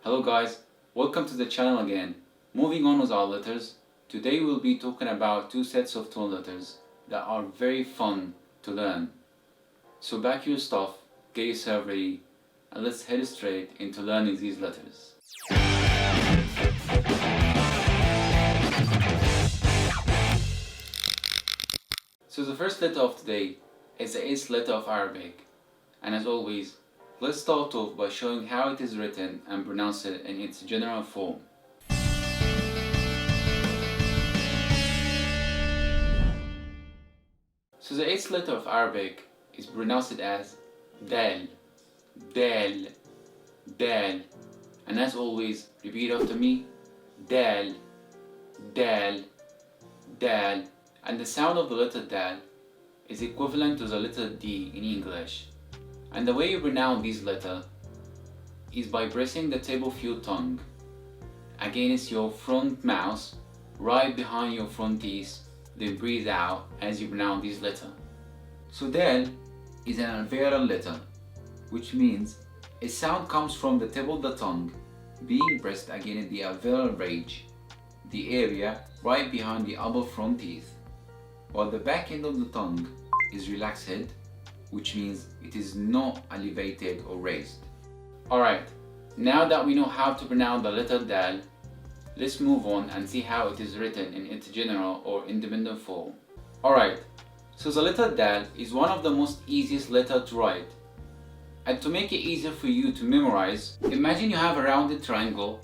Hello guys, welcome to the channel again. Moving on with our letters, today we'll be talking about two sets of tone letters that are very fun to learn. So pack your stuff, get yourself ready, and let's head straight into learning these letters. So the first letter of today is the eighth letter of Arabic, and as always, let's start off by showing how it is written and pronounced in its general form. So the eighth letter of Arabic is pronounced as Dal, Dal, Dal, and as always, repeat after me, Dal, Dal, Dal, and the sound of the letter Dal is equivalent to the letter D in English. And the way you pronounce this letter is by pressing the tip of your tongue against your front mouth, right behind your front teeth, then breathe out as you pronounce this letter. So Dal is an alveolar letter, which means a sound comes from the tip of the tongue being pressed against the alveolar ridge, the area right behind the upper front teeth, while the back end of the tongue is relaxed, which means it is not elevated or raised. Alright, now that we know how to pronounce the letter Dal, let's move on and see how it is written in its general or independent form. Alright, so the letter Dal is one of the most easiest letters to write. And to make it easier for you to memorize, imagine you have a rounded triangle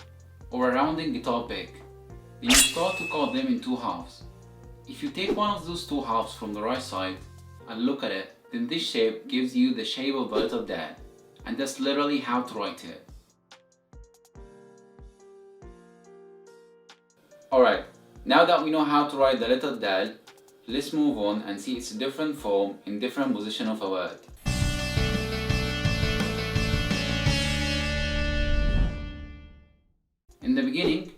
or a rounded guitar pick. Then you start to cut them in two halves. If you take one of those two halves from the right side and look at it, then this shape gives you the shape of the letter Dal, and that's literally how to write it. Alright, now that we know how to write the letter Dal, let's move on and see its different form in different position of a word. In the beginning,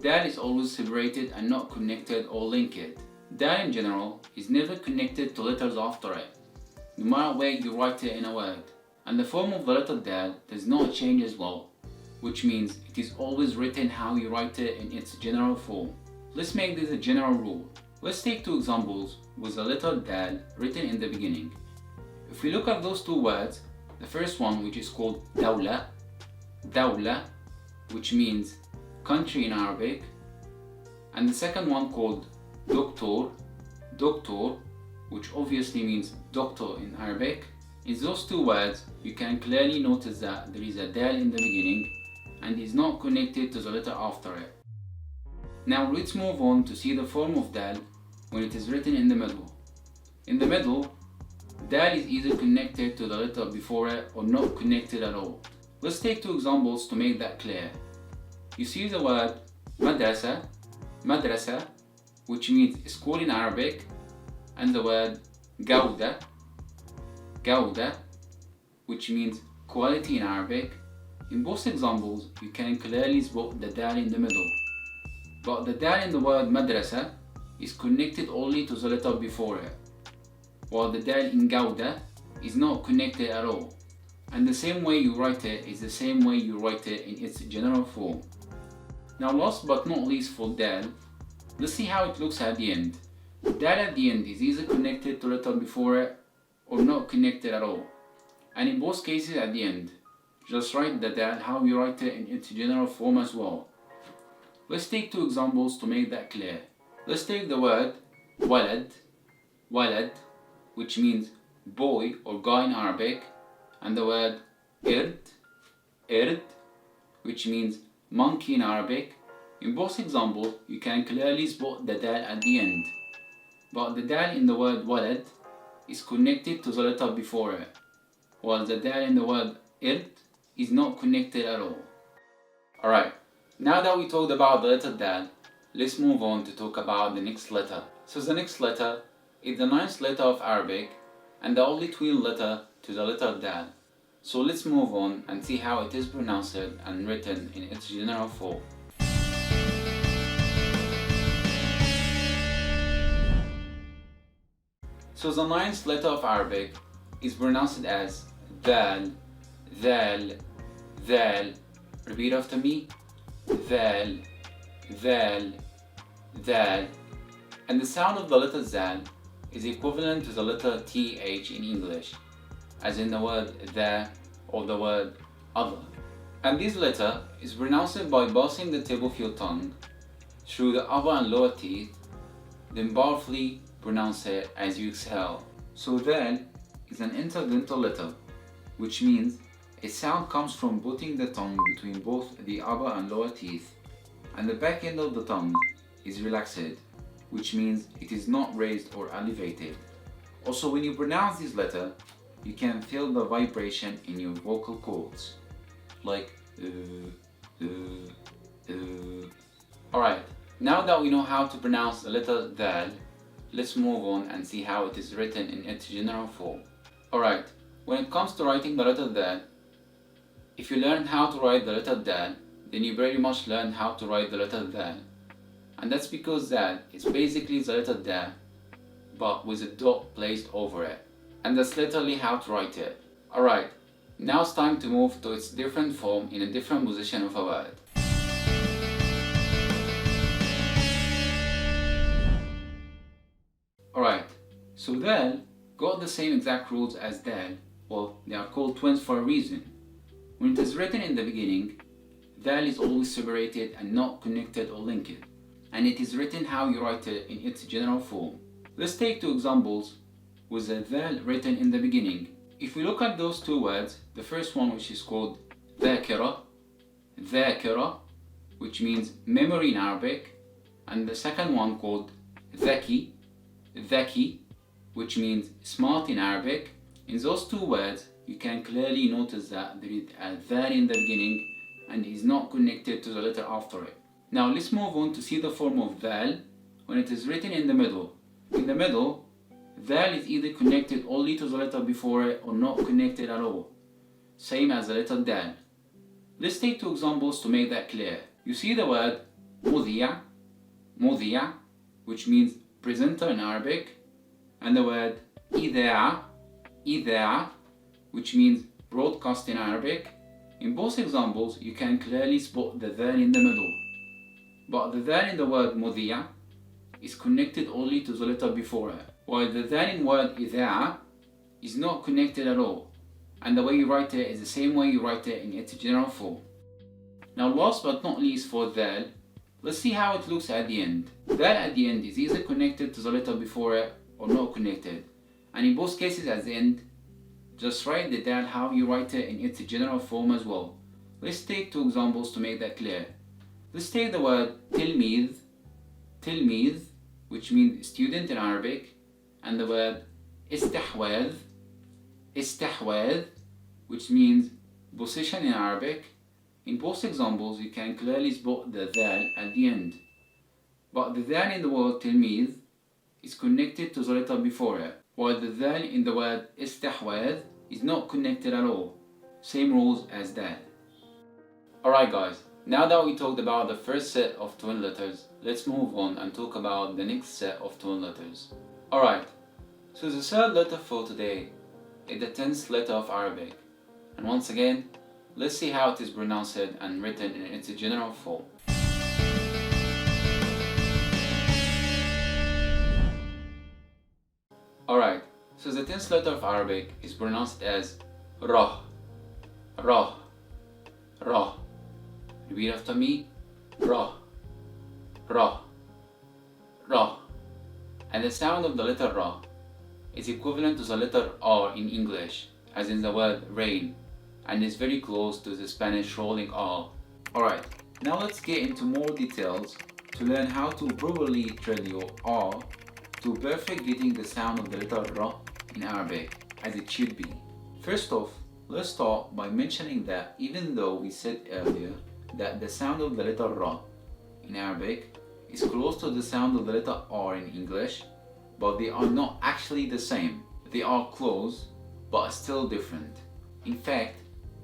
Dal is always separated and not connected or linked. Dal in general is never connected to letters after it, no matter where you write it in a word. And the form of the letter Dal does not change as well, which means it is always written how you write it in its general form. Let's make this a general rule. Let's take two examples with the letter Dal written in the beginning. If we look at those two words, the first one, which is called Dawla, Dawla, which means country in Arabic, and the second one called Doctor, Doctor, which obviously means doctor in Arabic. In those two words, you can clearly notice that there is a Dal in the beginning and is not connected to the letter after it. Now let's move on to see the form of Dal when it is written in the middle. In the middle, Dal is either connected to the letter before it or not connected at all. Let's take two examples to make that clear. You see the word Madrasa, Madrasa, which means school in Arabic, and the word Gawda, Gawda, which means quality in Arabic. In both examples, you can clearly spot the Dal in the middle. But the Dal in the word Madrasa is connected only to the letter before it, while the Dal in Gawda is not connected at all. And the same way you write it is the same way you write it in its general form. Now last but not least for Dal, let's see how it looks at the end. Dal at the end is either connected to the letter before it or not connected at all. And in both cases at the end, just write the Dal how you write it in its general form as well. Let's take two examples to make that clear. Let's take the word Walad, Walad, which means boy or guy in Arabic, and the word Ird, Ird, which means monkey in Arabic. In both examples, you can clearly spot the Dal at the end. But the Dal in the word Walad is connected to the letter before it, while the Dal in the word Ird is not connected at all. Alright, now that we talked about the letter Dal, let's move on to talk about the next letter. So the next letter is the ninth letter of Arabic and the only twin letter to the letter Dal. So let's move on and see how it is pronounced and written in its general form. So the ninth letter of Arabic is pronounced as Dal, Dal, Dal, Repeat after me. Dhal, dhal, dhal. And the sound of the letter zal is equivalent to the letter th in English, as in the word the or the word other. And this letter is pronounced by passing the tip of your tongue through the upper and lower teeth, then powerfully pronounce it as you exhale. So dhal is an interdental letter, which means a sound comes from putting the tongue between both the upper and lower teeth, and the back end of the tongue is relaxed, which means it is not raised or elevated. Also, when you pronounce this letter, you can feel the vibration in your vocal cords, like Alright, now that we know how to pronounce the letter Dal, let's move on and see how it is written in its general form. Alright, when it comes to writing the letter Dal, if you learn how to write the letter Dal, then you very much learn how to write the letter Dal. And that's because Dal is basically the letter Da, but with a dot placed over it. And that's literally how to write it. Alright, now it's time to move to its different form in a different position of a word. Alright, so Dal got the same exact rules as Dal. Well, they are called twins for a reason. When it is written in the beginning, Dal is always separated and not connected or linked, and it is written how you write it in its general form. Let's take two examples with the Dal written in the beginning. If we look at those two words, the first one, which is called ذاكرة, which means memory in Arabic, and the second one called ذكي, which means smart in Arabic. In those two words, you can clearly notice that there is a Dal in the beginning and is not connected to the letter after it. Now let's move on to see the form of Dal when it is written in the middle. In the middle, Dal is either connected only to the letter before it or not connected at all, same as the letter Dal. Let's take two examples to make that clear. You see the word مذيع, which means presenter in Arabic, and the word إذاعة, which means broadcast in Arabic. In both examples, you can clearly spot the Dal in the middle. But the Dal in the word مذيع is connected only to the letter before it, while the Dal in word إذاعة is not connected at all, and the way you write it is the same way you write it in its general form. Now last but not least for Dal, let's see how it looks at the end. Dal at the end is either connected to the letter before it or not connected, and in both cases at the end, just write the Dal how you write it in its general form as well. Let's take two examples to make that clear. Let's take the word tilmid, which means student in Arabic, and the word istahwadh, which means position in Arabic. In both examples, you can clearly spot the Dal at the end. But the Dal in the word tilmid is connected to the letter before it, while the Dal in the word istahwadh is not connected at all. Same rules as Dal. Alright guys, now that we talked about the first set of twin letters, let's move on and talk about the next set of twin letters. Alright, so the third letter for today is the 10th letter of Arabic. And once again, let's see how it is pronounced and written in its general form. Alright, so the 10th letter of Arabic is pronounced as Rah. Repeat after me. Rah. And the sound of the letter Ra is equivalent to the letter R in English, as in the word rain, and is very close to the Spanish rolling R. Alright, now let's get into more details to learn how to properly trill your R to perfect getting the sound of the letter Ra in Arabic as it should be. First off, let's start by mentioning that even though we said earlier that the sound of the letter Ra in Arabic is close to the sound of the letter R in English, but they are not actually the same. They are close, but still different. In fact,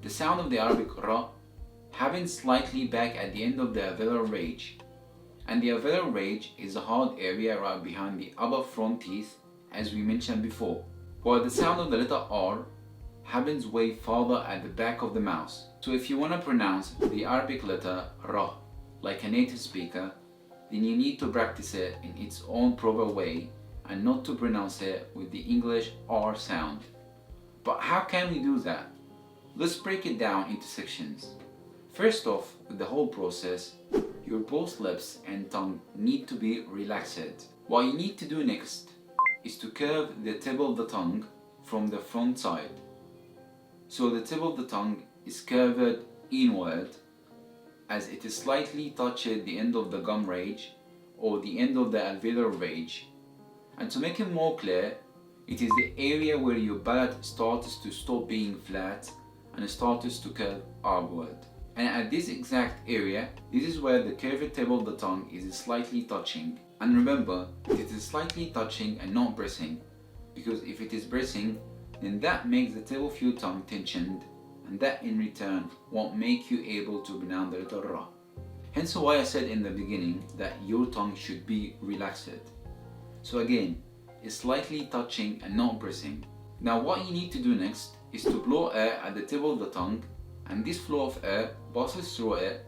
the sound of the Arabic Ra happens slightly back at the end of the alveolar ridge, and the alveolar ridge is a hard area right behind the upper front teeth, as we mentioned before, while the sound of the letter R happens way farther at the back of the mouth. So if you want to pronounce the Arabic letter Ra like a native speaker, then you need to practice it in its own proper way and not to pronounce it with the English R sound. But how can we do that? Let's break it down into sections. First off, with the whole process, your both lips and tongue need to be relaxed. What you need to do next is to curve the tip of the tongue from the front side. So the tip of the tongue is curved inward as it is slightly touches the end of the gum ridge or the end of the alveolar ridge. And to make it more clear, it is the area where your palate starts to stop being flat and starts to curve upward. And at this exact area, this is where the curved tip of the tongue is slightly touching. And remember, it is slightly touching and not pressing, because if it is pressing, then that makes the tip of your tongue tensioned, and that in return won't make you able to pronounce the letter Ra. Hence why I said in the beginning that your tongue should be relaxed. So again, it's slightly touching and not pressing. Now what you need to do next is to blow air at the tip of the tongue, and this flow of air passes through it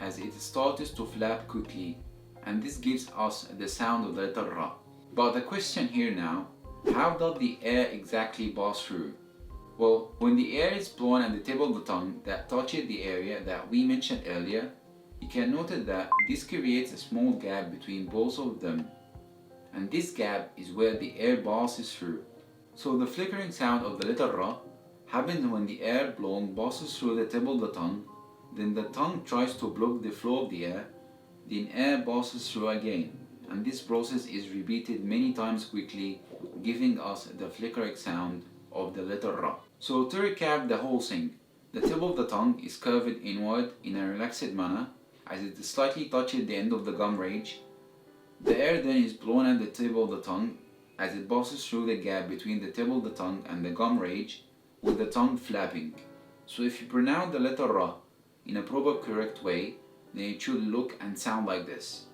as it starts to flap quickly, and this gives us the sound of the letter Ra. But the question here now, how does the air exactly pass through? Well, when the air is blown at the tip of the tongue that touches the area that we mentioned earlier, you can notice that this creates a small gap between both of them, and this gap is where the air passes through. So the flickering sound of the letter Ra happens when the air blown passes through the tip of the tongue, then the tongue tries to block the flow of the air, then air passes through again, and this process is repeated many times quickly, giving us the flickering sound of the letter Ra. So to recap the whole thing, the tip of the tongue is curved inward in a relaxed manner as it slightly touches the end of the gum ridge. The air then is blown at the tip of the tongue as it passes through the gap between the tip of the tongue and the gum ridge, with the tongue flapping. So if you pronounce the letter Ra in a proper correct way, then it should look and sound like this.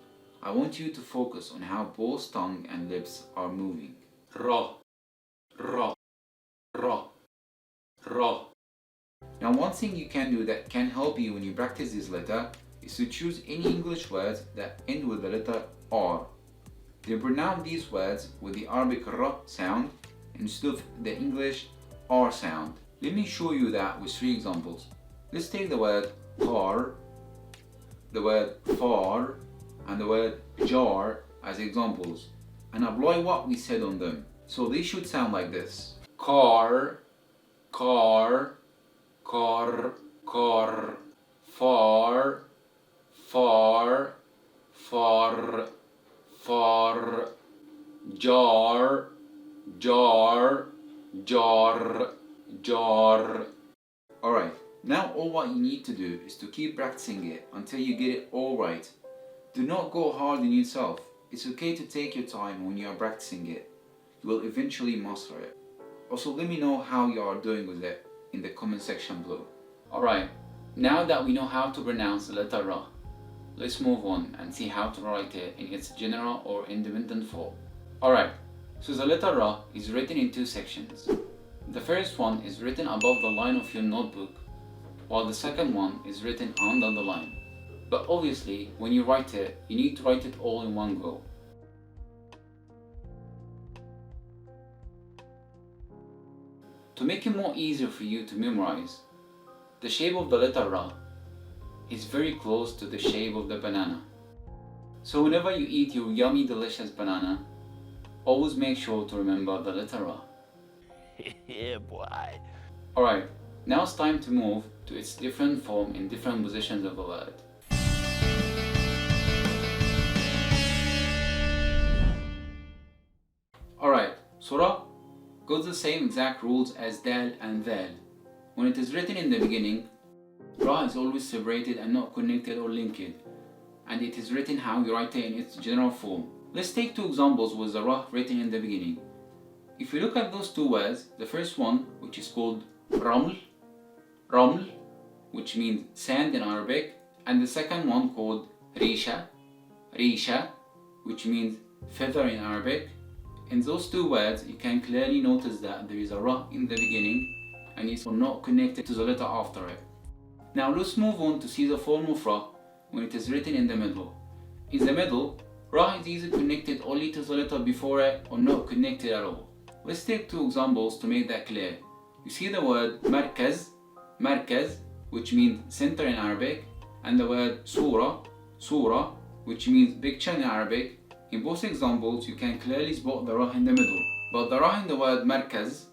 I want you to focus on how both tongue and lips are moving. Ra, Ra, Ra, Ra. Now one thing you can do that can help you when you practice this letter is to choose any English words that end with the letter R. Then pronounce these words with the Arabic Ra sound instead of the English R sound. Let me show you that with 3 examples. Let's take the word car, the word far, and the word jar as examples, and apply what we said on them. So they should sound like this. Car, car, car, car. Far, far, far, far. Jar, jar, jar, jar. Alright, now all what you need to do is to keep practicing it until you get it all right. Do not go hard on yourself. It's okay to take your time when you are practicing it. You will eventually master it. Also, let me know how you are doing with it in the comment section below. Alright, now that we know how to pronounce the letter Ra, let's move on and see how to write it in its general or independent form. Alright, so the letter Ra is written in 2 sections. The first one is written above the line of your notebook, while the second one is written under the line. But obviously, when you write it, you need to write it all in one go. To make it more easier for you to memorize, the shape of the letter Ra is very close to the shape of the banana. So whenever you eat your yummy delicious banana, always make sure to remember the letter Ra. Yeah, boy. Alright, now it's time to move to its different form in different positions of the word. Alright, so Ra got the same exact rules as Dal and Zal. When it is written in the beginning, Ra is always separated and not connected or linked, and it is written how you write it in its general form. Let's take 2 examples with the Ra written in the beginning. If you look at those 2 words, the first one, which is called Raml, Raml, which means sand in Arabic, and the second one called Risha, Risha, which means feather in Arabic. In those 2 words, you can clearly notice that there is a Ra in the beginning and is not connected to the letter after it. Now let's move on to see the form of Ra when it is written in the middle. In the middle, Ra is either connected only to the letter before it or not connected at all. Let's take two examples to make that clear. You see the word markaz, which means center in Arabic, and the word surah, which means picture in Arabic. In both examples, you can clearly spot the Ra in the middle. But the Ra in the word markaz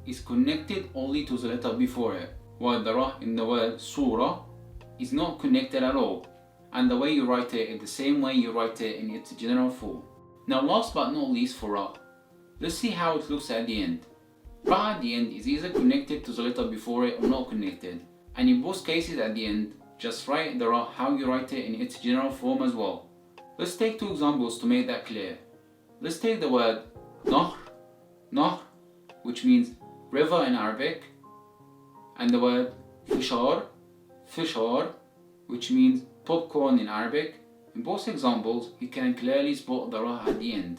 is connected only to the letter before it, while the Ra in the word surah is not connected at all. And the way you write it is the same way you write it in its general form. Now last but not least for Ra, let's see how it looks at the end. Ra at the end is either connected to the letter before it or not connected. And in both cases at the end, just write the Ra how you write it in its general form as well. Let's take two examples to make that clear. Let's take the word nahr, which means river in Arabic, and the word fishar, which means popcorn in Arabic. In both examples, you can clearly spot the Ra at the end.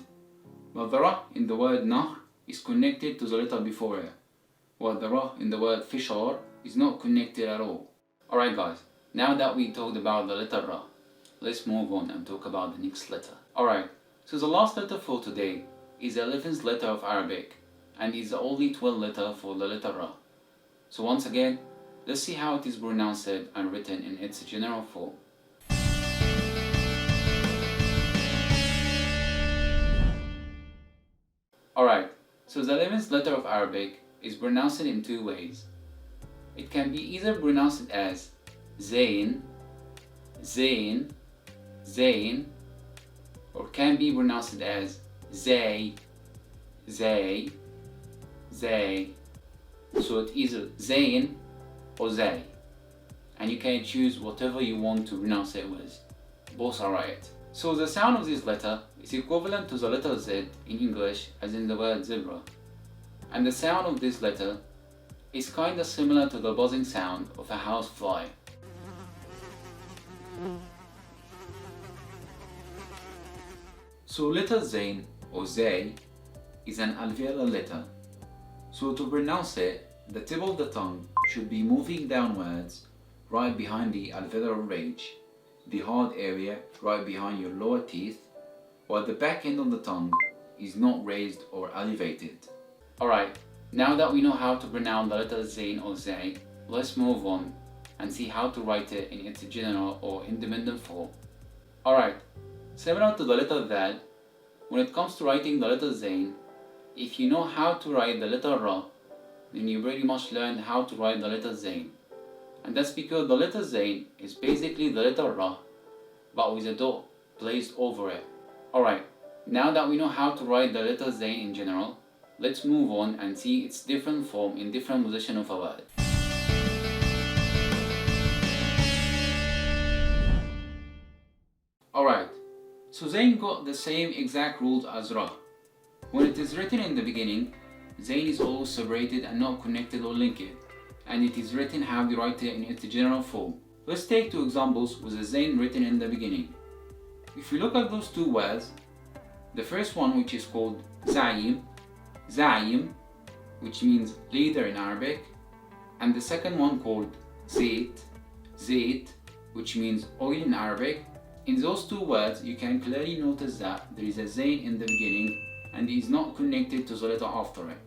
But the Ra in the word nahr is connected to the letter before it, while the Ra in the word fishar is not connected at all. Alright guys, now that we talked about the letter Ra, let's move on and talk about the next letter. Alright, so the last letter for today is the 11th letter of Arabic and is the only 12th letter for the letter Ra. So once again, let's see how it is pronounced and written in its general form. Alright, so the 11th letter of Arabic is pronounced in two ways. It can be either pronounced as Zayn, or can be pronounced as Zay. So it's either Zayn or Zay, and you can choose whatever you want to pronounce it with. Both are right. So the sound of this letter is equivalent to the letter Z in English as in the word zebra, and the sound of this letter is kinda similar to the buzzing sound of a housefly. So letter Zayn or Zay is an alveolar letter. So to pronounce it, the tip of the tongue should be moving downwards right behind the alveolar ridge, the hard area right behind your lower teeth, while the back end of the tongue is not raised or elevated. Alright, now that we know how to pronounce the letter Zayn or Zay, let's move on and see how to write it in its general or independent form. Alright, similar to the letter Dal, when it comes to writing the letter Zayn, if you know how to write the letter Ra, then you pretty much learned how to write the letter Zayn. And that's because the letter Zayn is basically the letter Ra, but with a dot placed over it. Alright, now that we know how to write the letter Zayn in general, let's move on and see its different form in different position of a word. Alright, so Zayn got the same exact rules as Ra. When it is written in the beginning, Zayn is always separated and not connected or linked, and it is written how we write it in its general form. Let's take two examples with the Zayn written in the beginning. If you look at those two words, the first one, which is called Zayim, which means leader in Arabic, and the second one called Zayt, which means oil in Arabic. In those two words, you can clearly notice that there is a Zayn in the beginning and it is not connected to the letter after it.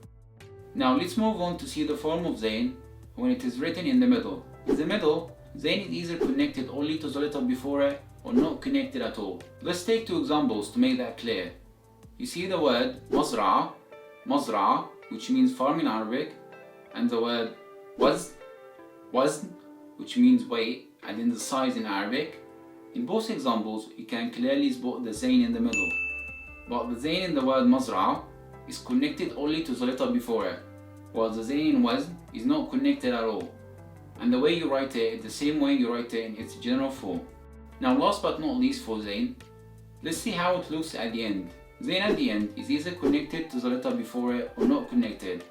Now let's move on to see the form of Zayn when it is written in the middle. In the middle, Zayn is either connected only to the letter before it or not connected at all. Let's take two examples to make that clear. You see the word Mazra, which means farm in Arabic, and the word Wazn, which means weight and in the size in Arabic. In both examples, you can clearly spot the Zayn in the middle, but the Zayn in the word Mazra is connected only to the letter before it, while the Zayn in Wazn is not connected at all. And the way you write it is the same way you write it in its general form. Now last but not least for Zayn, let's see how it looks at the end. Zayn at the end is either connected to the letter before it or not connected,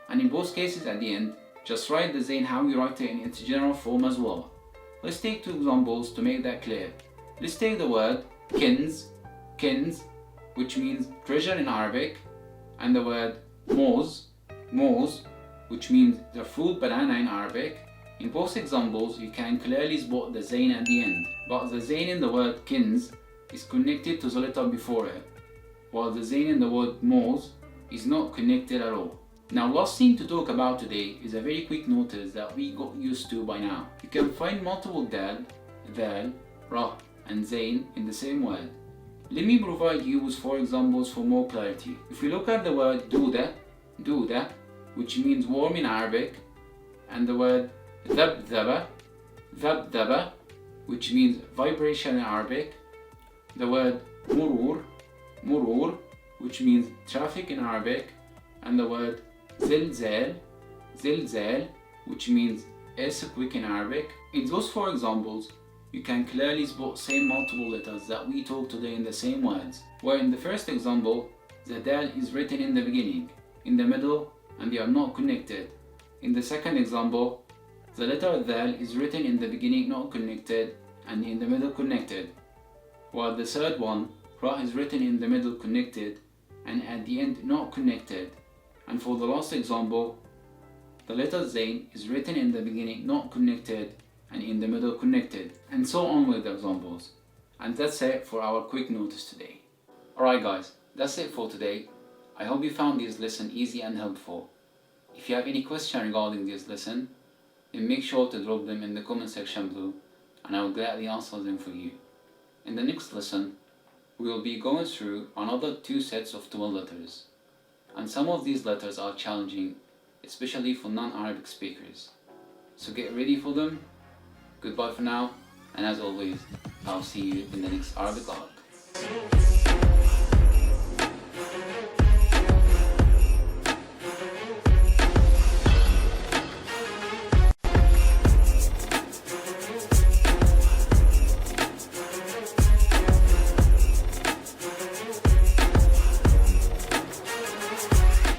and in both cases at the end, just write the Zayn how you write it in its general form as well. Let's take two examples to make that clear. Let's take the word Kins, which means treasure in Arabic, and the word Moz, which means the fruit banana in Arabic. In both examples, you can clearly spot the zayn at the end, but the zayn in the word kins is connected to the letter before it, while the zayn in the word moz is not connected at all. Now, last thing to talk about today is a very quick notice that we got used to by now. You can find multiple dal, dhal, ra, and zayn in the same word. Let me provide you with 4 examples for more clarity. If we look at the word duda, which means worm in Arabic, and the word dhabdaba, which means vibration in Arabic, the word murur, which means traffic in Arabic, and the word zilzal, which means earthquake in Arabic. In those 4 examples, you can clearly spot same multiple letters that we talked today in the same words, where in the first example, the dal is written in the beginning, in the middle, and they are not connected. In the second example, the letter dal is written in the beginning not connected, and in the middle connected, while the third one, ra, is written in the middle connected, and at the end not connected. And for the last example, the letter zayn is written in the beginning not connected, and in the middle connected, and so on with the examples. And that's it for our quick notice today. Alright guys, that's it for today. I hope you found this lesson easy and helpful. If you have any question regarding this lesson, then make sure to drop them in the comment section below, and I will gladly answer them for you. In the next lesson, we will be going through another 2 sets of 12 letters, and some of these letters are challenging, especially for non-Arabic speakers. So get ready for them. Goodbye for now, and as always, I'll see you in the next Arabic Ark.